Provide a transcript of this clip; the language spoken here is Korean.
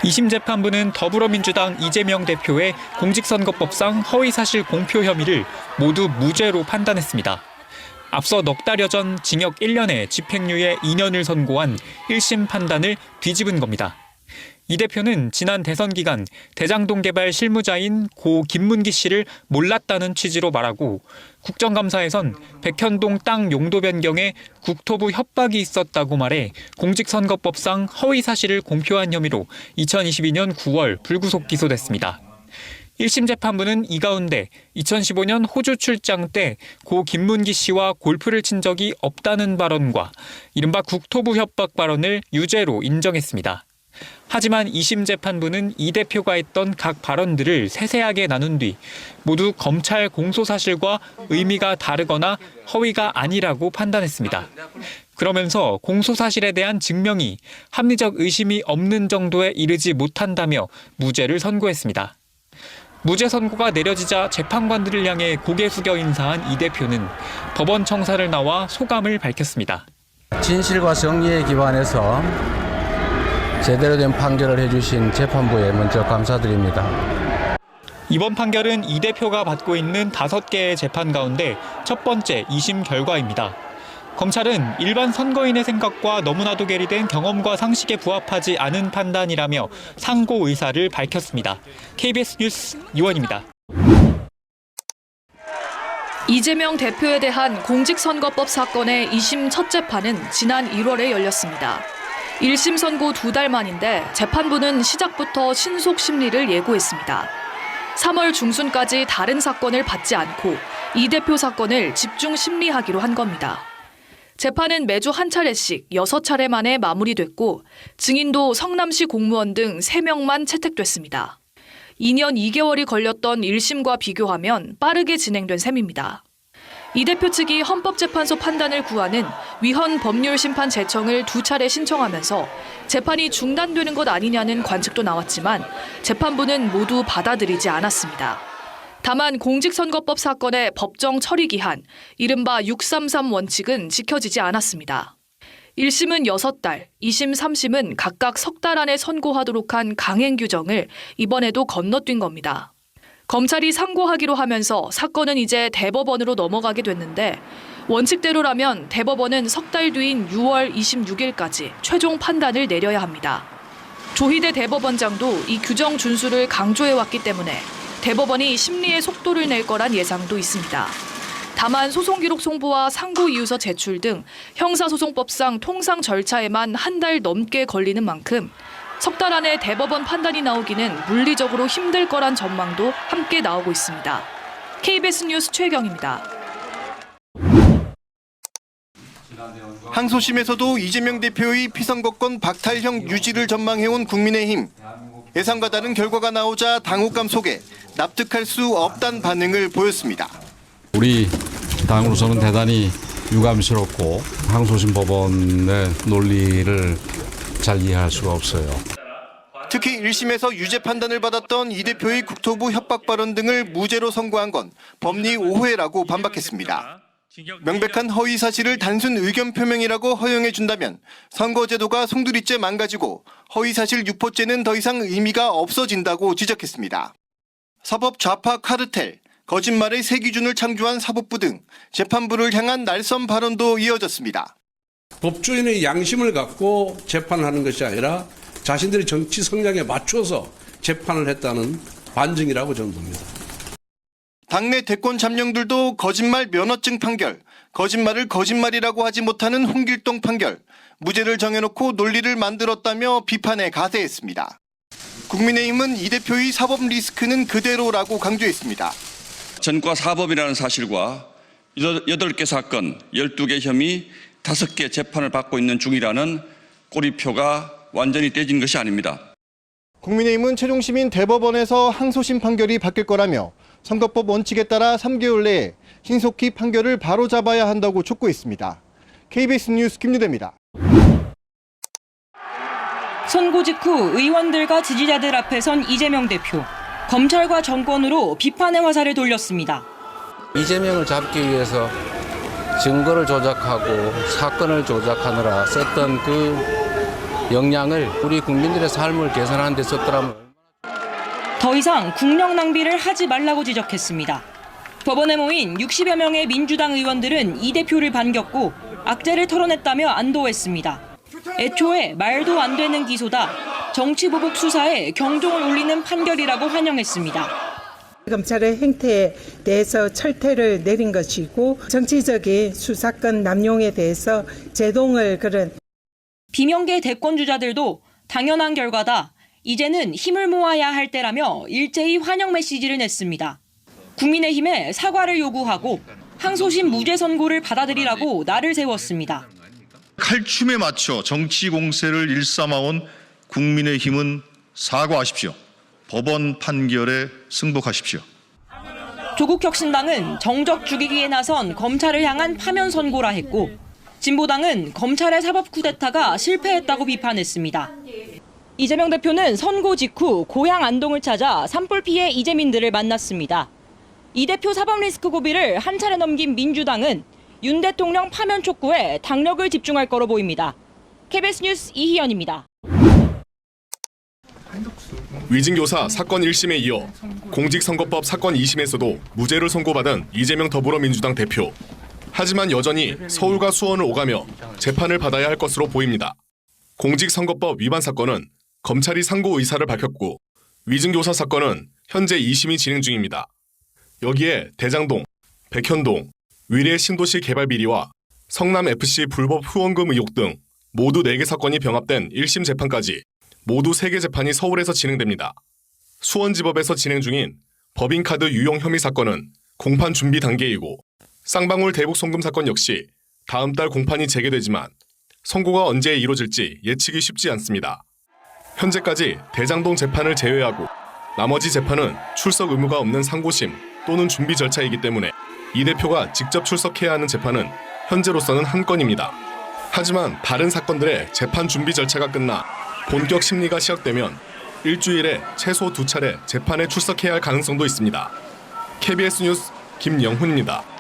2심 재판부는 더불어민주당 이재명 대표의 공직선거법상 허위사실 공표 혐의를 모두 무죄로 판단했습니다. 앞서 넉 달여 전 징역 1년에 집행유예 2년을 선고한 1심 판단을 뒤집은 겁니다. 이 대표는 지난 대선 기간 대장동 개발 실무자인 고 김문기 씨를 몰랐다는 취지로 말하고 국정감사에선 백현동 땅 용도 변경에 국토부 협박이 있었다고 말해 공직선거법상 허위 사실을 공표한 혐의로 2022년 9월 불구속 기소됐습니다. 1심 재판부는 이 가운데 2015년 호주 출장 때 고 김문기 씨와 골프를 친 적이 없다는 발언과 이른바 국토부 협박 발언을 유죄로 인정했습니다. 하지만 2심 재판부는 이 대표가 했던 각 발언들을 세세하게 나눈 뒤 모두 검찰 공소 사실과 의미가 다르거나 허위가 아니라고 판단했습니다. 그러면서 공소 사실에 대한 증명이 합리적 의심이 없는 정도에 이르지 못한다며 무죄를 선고했습니다. 무죄 선고가 내려지자 재판관들을 향해 고개 숙여 인사한 이 대표는 법원 청사를 나와 소감을 밝혔습니다. 진실과 정의에 기반해서 제대로 된 판결을 해주신 재판부에 먼저 감사드립니다. 이번 판결은 이 대표가 받고 있는 5개의 재판 가운데 첫 번째 2심 결과입니다. 검찰은 일반 선거인의 생각과 너무나도 괴리된 경험과 상식에 부합하지 않은 판단이라며 상고 의사를 밝혔습니다. KBS 뉴스 유원입니다. 이재명 대표에 대한 공직선거법 사건의 2심 첫 재판은 지난 1월에 열렸습니다. 1심 선고 2달 만인데 재판부는 시작부터 신속 심리를 예고했습니다. 3월 중순까지 다른 사건을 받지 않고 이 대표 사건을 집중 심리하기로 한 겁니다. 재판은 매주 한 차례씩 6차례 만에 마무리됐고 증인도 성남시 공무원 등 3명만 채택됐습니다. 2년 2개월이 걸렸던 1심과 비교하면 빠르게 진행된 셈입니다. 이 대표 측이 헌법재판소 판단을 구하는 위헌 법률 심판 제청을 2차례 신청하면서 재판이 중단되는 것 아니냐는 관측도 나왔지만 재판부는 모두 받아들이지 않았습니다. 다만 공직선거법 사건의 법정 처리 기한, 이른바 633 원칙은 지켜지지 않았습니다. 1심은 6달, 2심, 3심은 각각 석 달 안에 선고하도록 한 강행 규정을 이번에도 건너뛴 겁니다. 검찰이 상고하기로 하면서 사건은 이제 대법원으로 넘어가게 됐는데 원칙대로라면 대법원은 석 달 뒤인 6월 26일까지 최종 판단을 내려야 합니다. 조희대 대법원장도 이 규정 준수를 강조해왔기 때문에 대법원이 심리의 속도를 낼 거란 예상도 있습니다. 다만 소송기록 송부와 상고이유서 제출 등 형사소송법상 통상 절차에만 한 달 넘게 걸리는 만큼 석 달 안에 대법원 판단이 나오기는 물리적으로 힘들 거란 전망도 함께 나오고 있습니다. KBS 뉴스 최경입니다. 항소심에서도 이재명 대표의 피선거권 박탈형 유지를 전망해온 국민의힘. 예상과 다른 결과가 나오자 당혹감 속에 납득할 수 없다는 반응을 보였습니다. 우리 당으로서는 대단히 유감스럽고 항소심 법원의 논리를 잘 이해할 수가 없어요. 특히 1심에서 유죄 판단을 받았던 이 대표의 국토부 협박 발언 등을 무죄로 선고한 건 법리 오해라고 반박했습니다. 명백한 허위 사실을 단순 의견 표명이라고 허용해 준다면 선거제도가 송두리째 망가지고 허위 사실 유포죄는 더 이상 의미가 없어진다고 지적했습니다. 사법 좌파 카르텔, 거짓말의 새 기준을 창조한 사법부 등 재판부를 향한 날선 발언도 이어졌습니다. 법조인의 양심을 갖고 재판을 하는 것이 아니라 자신들의 정치 성향에 맞춰서 재판을 했다는 반증이라고 저는 봅니다. 당내 대권 잠룡들도 거짓말 면허증 판결, 거짓말을 거짓말이라고 하지 못하는 홍길동 판결, 무죄를 정해놓고 논리를 만들었다며 비판에 가세했습니다. 국민의힘은 이 대표의 사법 리스크는 그대로라고 강조했습니다. 전과 사법이라는 사실과 8개 사건, 12개 혐의, 5개 재판을 받고 있는 중이라는 꼬리표가 완전히 떼진 것이 아닙니다. 국민의힘은 최종 심인 대법원에서 항소심 판결이 바뀔 거라며 선거법 원칙에 따라 3개월 내에 신속히 판결을 바로잡아야 한다고 촉구했습니다. KBS 뉴스 김유대입니다. 선고 직후 의원들과 지지자들 앞에 선 이재명 대표. 검찰과 정권으로 비판의 화살을 돌렸습니다. 이재명을 잡기 위해서 증거를 조작하고 사건을 조작하느라 썼던 그 역량을 우리 국민들의 삶을 개선하는 데 썼더라면 더 이상 국력 낭비를 하지 말라고 지적했습니다. 법원에 모인 60여 명의 민주당 의원들은 이 대표를 반겼고 악재를 털어냈다며 안도했습니다. 애초에 말도 안 되는 기소다. 정치보복 수사에 경종을 울리는 판결이라고 환영했습니다. 검찰의 행태에 대해서 철퇴를 내린 것이고 정치적인 수사권 남용에 대해서 제동을 걸은 비명계 대권주자들도 당연한 결과다. 이제는 힘을 모아야 할 때라며 일제히 환영 메시지를 냈습니다. 국민의힘에 사과를 요구하고 항소심 무죄 선고를 받아들이라고 날을 세웠습니다. 칼춤에 맞춰 정치 공세를 일삼아온 국민의힘은 사과하십시오. 법원 판결에 승복하십시오. 조국혁신당은 정적 죽이기에 나선 검찰을 향한 파면 선고라 했고 진보당은 검찰의 사법 쿠데타가 실패했다고 비판했습니다. 이재명 대표는 선고 직후 고향 안동을 찾아 산불 피해 이재민들을 만났습니다. 이 대표 사법 리스크 고비를 한 차례 넘긴 민주당은 윤 대통령 파면 촉구에 당력을 집중할 거로 보입니다. KBS 뉴스 이희연입니다. 위증교사 사건 1심에 이어 공직선거법 사건 2심에서도 무죄를 선고받은 이재명 더불어민주당 대표. 하지만 여전히 서울과 수원을 오가며 재판을 받아야 할 것으로 보입니다. 공직선거법 위반 사건은 검찰이 상고 의사를 밝혔고 위증교사 사건은 현재 2심이 진행 중입니다. 여기에 대장동, 백현동, 위례 신도시 개발 비리와 성남FC 불법 후원금 의혹 등 모두 4개 사건이 병합된 1심 재판까지 모두 3개 재판이 서울에서 진행됩니다. 수원지법에서 진행 중인 법인카드 유용 혐의 사건은 공판 준비 단계이고 쌍방울 대북 송금 사건 역시 다음 달 공판이 재개되지만 선고가 언제 이뤄질지 예측이 쉽지 않습니다. 현재까지 대장동 재판을 제외하고 나머지 재판은 출석 의무가 없는 상고심 또는 준비 절차이기 때문에 이 대표가 직접 출석해야 하는 재판은 현재로서는 한 건입니다. 하지만 다른 사건들의 재판 준비 절차가 끝나 본격 심리가 시작되면 일주일에 최소 2차례 재판에 출석해야 할 가능성도 있습니다. KBS 뉴스 김영훈입니다.